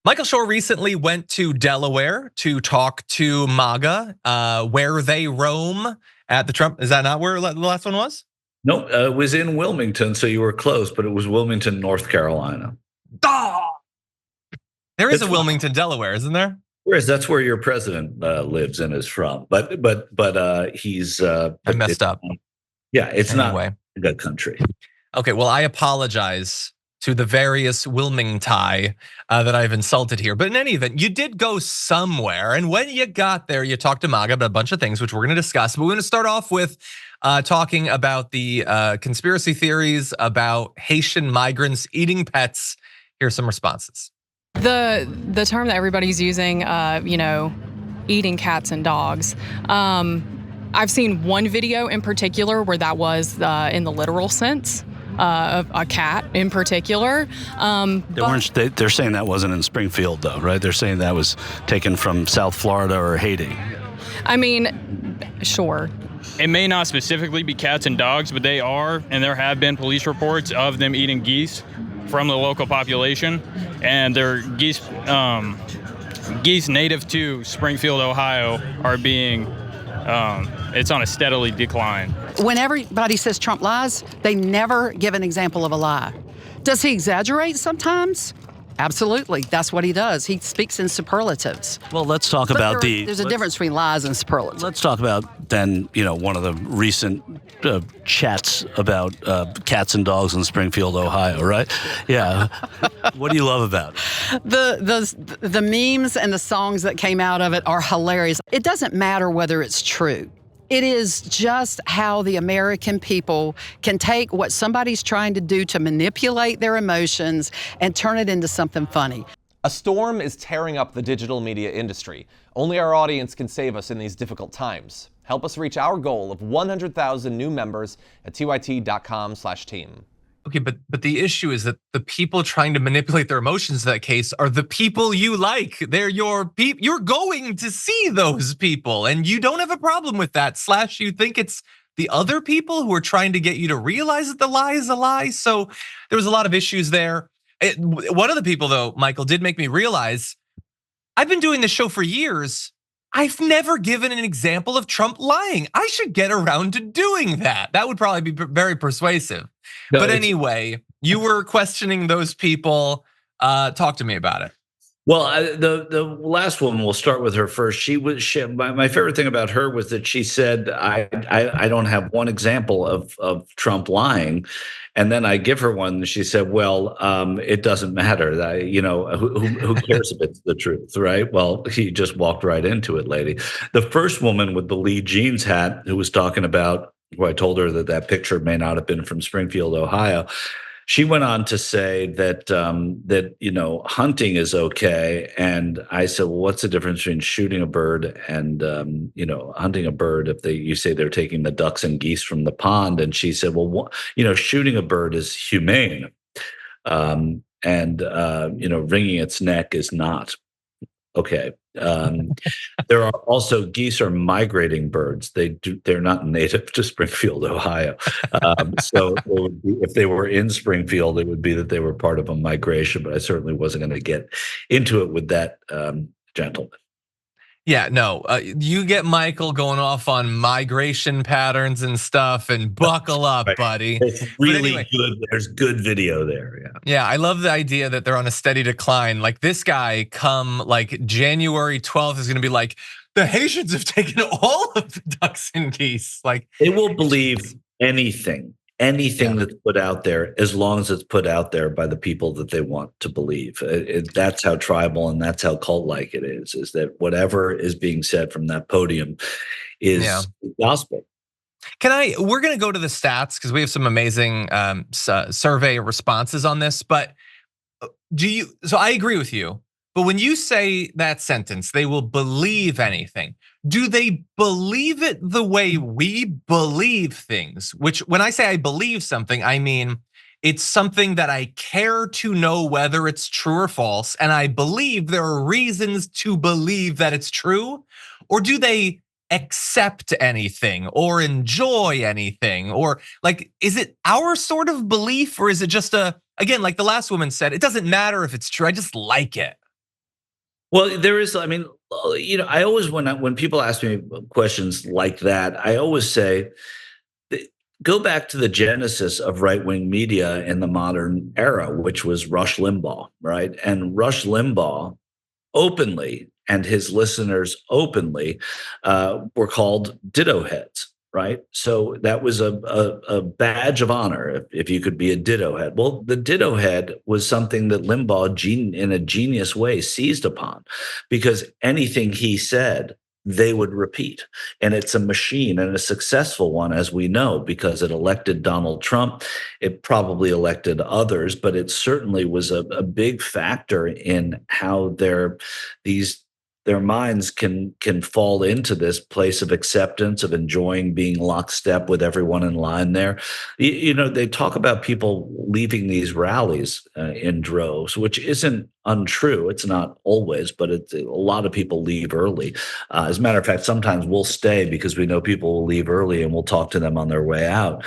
Michael Shure recently went to Delaware to talk to MAGA, where they roam at the Trump. Is that not where the last one was? No, it was in Wilmington, so you were close, but it was Wilmington, North Carolina. Ah! There is a That's Wilmington, Delaware, isn't there? whereas that's where your president lives and is from. But he's I messed up. Yeah, it's Anyway. not a good country. Okay, well, I apologize to the various Wilmington that I've insulted here. But in any event, you did go somewhere. And when you got there, you talked to MAGA about a bunch of things, which we're going to discuss. But we're going to start off with talking about the conspiracy theories about Haitian migrants eating pets. Here's some responses. The term that everybody's using, eating cats and dogs. I've seen one video in particular where that was in the literal sense. A cat in particular. They're saying that wasn't in Springfield, though, right? They're saying that was taken from South Florida or Haiti. I mean, sure. It may not specifically be cats and dogs, but they are, and there have been police reports of them eating geese from the local population, and they're geese native to Springfield, Ohio, are being. It's on a steadily decline. When everybody says Trump lies, they never give an example of a lie. Does he exaggerate sometimes? Absolutely. That's what he does. He speaks in superlatives. Well, let's talk about there's a difference between lies and superlatives. Let's talk about then, one of the recent chats about cats and dogs in Springfield, Ohio, right? Yeah. What do you love about it? The memes and the songs that came out of it are hilarious. It doesn't matter whether it's true. It is just how the American people can take what somebody's trying to do to manipulate their emotions and turn it into something funny. A storm is tearing up the digital media industry. Only our audience can save us in these difficult times. Help us reach our goal of 100,000 new members at tyt.com/team. Okay, but the issue is that the people trying to manipulate their emotions in that case are the people you like. They're your people. You're going to see those people, and you don't have a problem with that. / you think it's the other people who are trying to get you to realize that the lie is a lie. So there was a lot of issues there. One of the people, though, Michael, did make me realize I've been doing this show for years. I've never given an example of Trump lying. I should get around to doing that. That would probably be very persuasive. No, but anyway, you were questioning those people. Talk to me about it. Well, the last woman, we'll start with her first. My favorite thing about her was that she said, I don't have one example of Trump lying. And then I give her one. And she said, well, it doesn't matter. Who cares if it's the truth, right? Well, he just walked right into it, lady. The first woman with the Lee jeans hat who was talking about, who I told her that picture may not have been from Springfield, Ohio. She went on to say that hunting is okay, and I said, well, what's the difference between shooting a bird and hunting a bird if you say they're taking the ducks and geese from the pond? And she said, well, shooting a bird is humane, and wringing its neck is not. Okay. There are also geese are migrating birds. They're not native to Springfield, Ohio. So if they were in Springfield, it would be that they were part of a migration. But I certainly wasn't going to get into it with that gentleman. Yeah, no, you get Michael going off on migration patterns and stuff, and buckle up, right, buddy. It's really good. There's good video there. Yeah. Yeah, I love the idea that they're on a steady decline. Like this guy, come like January 12th, is going to be like, the Haitians have taken all of the ducks and geese. Like they will believe anything that's put out there, as long as it's put out there by the people that they want to believe. That's how tribal and that's how cult-like it is that whatever is being said from that podium is gospel. We're going to go to the stats because we have some amazing survey responses on this, but so I agree with you. But when you say that sentence, they will believe anything. Do they believe it the way we believe things? Which when I say I believe something, I mean it's something that I care to know whether it's true or false. And I believe there are reasons to believe that it's true. Or do they accept anything or enjoy anything? Or like, is it our sort of belief, or is it just again, like the last woman said, it doesn't matter if it's true, I just like it. Well, there is. I mean, I always when people ask me questions like that, I always say, go back to the genesis of right-wing media in the modern era, which was Rush Limbaugh, right? And Rush Limbaugh openly, and his listeners openly, were called ditto heads, right? So that was a badge of honor if you could be a ditto head. Well, the ditto head was something that Limbaugh, in a genius way, seized upon, because anything he said, they would repeat. And it's a machine, and a successful one, as we know, because it elected Donald Trump. It probably elected others, but it certainly was a big factor in how their minds can fall into this place of acceptance, of enjoying being lockstep with everyone in line there. They talk about people leaving these rallies in droves, which isn't untrue. It's not always, but a lot of people leave early. As a matter of fact, sometimes we'll stay because we know people will leave early, and we'll talk to them on their way out.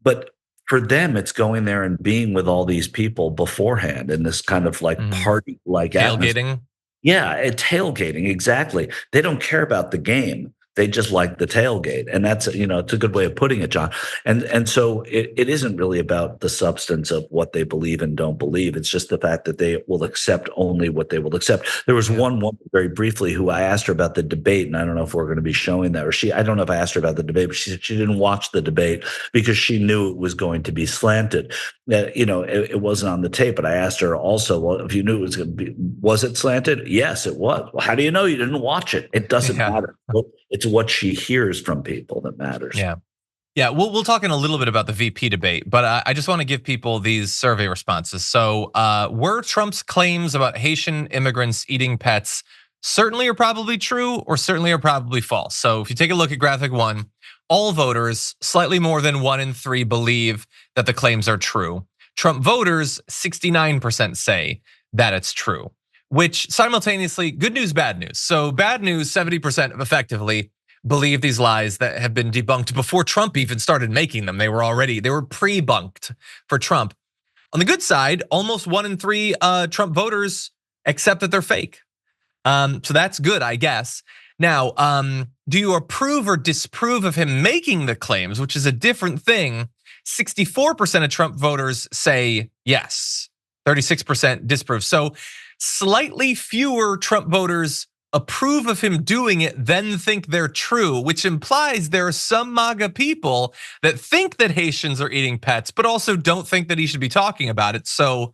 But for them, it's going there and being with all these people beforehand in this kind of like party-like atmosphere. Tailgating. Yeah, tailgating, exactly. They don't care about the game. They just like the tailgate. And that's, it's a good way of putting it, John. And so it isn't really about the substance of what they believe and don't believe. It's just the fact that they will accept only what they will accept. There was one woman, very briefly, who I asked her about the debate, and I don't know if we're going to be showing that, I don't know if I asked her about the debate, but she said she didn't watch the debate because she knew it was going to be slanted. It wasn't on the tape, but I asked her also, well, if you knew it was going to be, was it slanted? Yes, it was. Well, how do you know you didn't watch it? It doesn't matter. It's what she hears from people that matters. Yeah. We'll talk in a little bit about the VP debate, but I just want to give people these survey responses. So were Trump's claims about Haitian immigrants eating pets certainly or probably true, or certainly or probably false? So if you take a look at graphic 1, all voters, slightly more than 1 in 3, believe that the claims are true. Trump voters, 69% say that it's true, which simultaneously, good news, bad news. So bad news, 70% effectively believe these lies that have been debunked before Trump even started making them. They were pre-bunked for Trump. On the good side, almost 1 in 3 Trump voters accept that they're fake. So that's good, I guess. Now, do you approve or disapprove of him making the claims, which is a different thing? 64% of Trump voters say yes, 36% disapprove. So slightly fewer Trump voters approve of him doing it than think they're true, which implies there are some MAGA people that think that Haitians are eating pets, but also don't think that he should be talking about it. So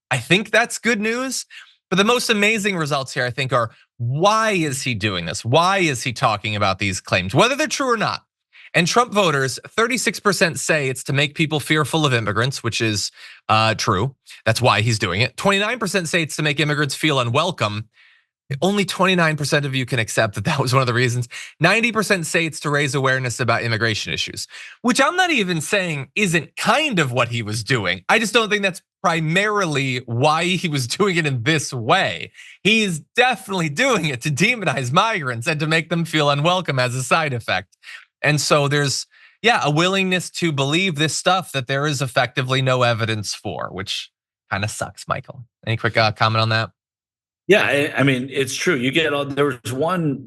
I think that's good news. But the most amazing results here, I think, are why is he doing this? Why is he talking about these claims, whether they're true or not? And Trump voters, 36% say it's to make people fearful of immigrants, which is true. That's why he's doing it. 29% say it's to make immigrants feel unwelcome. Only 29% of you can accept that that was one of the reasons. 90% say it's to raise awareness about immigration issues, which I'm not even saying isn't kind of what he was doing. I just don't think that's primarily why he was doing it in this way. He's definitely doing it to demonize migrants and to make them feel unwelcome as a side effect. And so there's, a willingness to believe this stuff that there is effectively no evidence for, which kind of sucks, Michael. Any quick comment on that? Yeah, I mean, it's true. There was one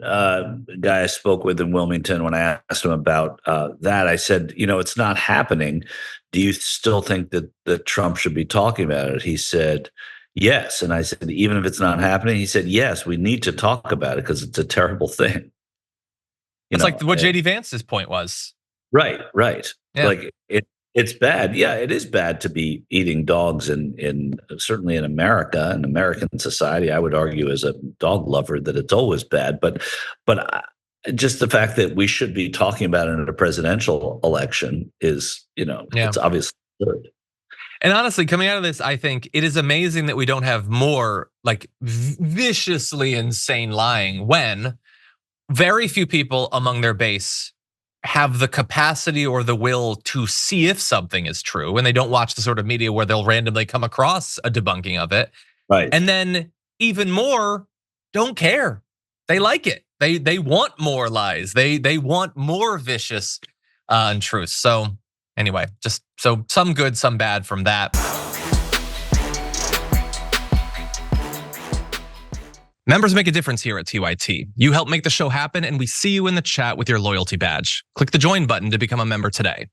guy I spoke with in Wilmington when I asked him about that. I said, it's not happening. Do you still think that Trump should be talking about it? He said, yes. And I said, even if it's not happening? He said, yes, we need to talk about it because it's a terrible thing. It's like what JD Vance's point was. Right. Yeah. Like it's bad. Yeah, it is bad to be eating dogs in certainly in America and American society. I would argue as a dog lover that it's always bad. But just the fact that we should be talking about it in a presidential election is, it's obviously good. And honestly, coming out of this, I think it is amazing that we don't have more like viciously insane lying when very few people among their base have the capacity or the will to see if something is true, and they don't watch the sort of media where they'll randomly come across a debunking of it. Right. And then even more, don't care. They like it. They want more lies. They want more vicious untruths. So anyway, just so some good, some bad from that. Members make a difference here at TYT. You help make the show happen, and we see you in the chat with your loyalty badge. Click the join button to become a member today.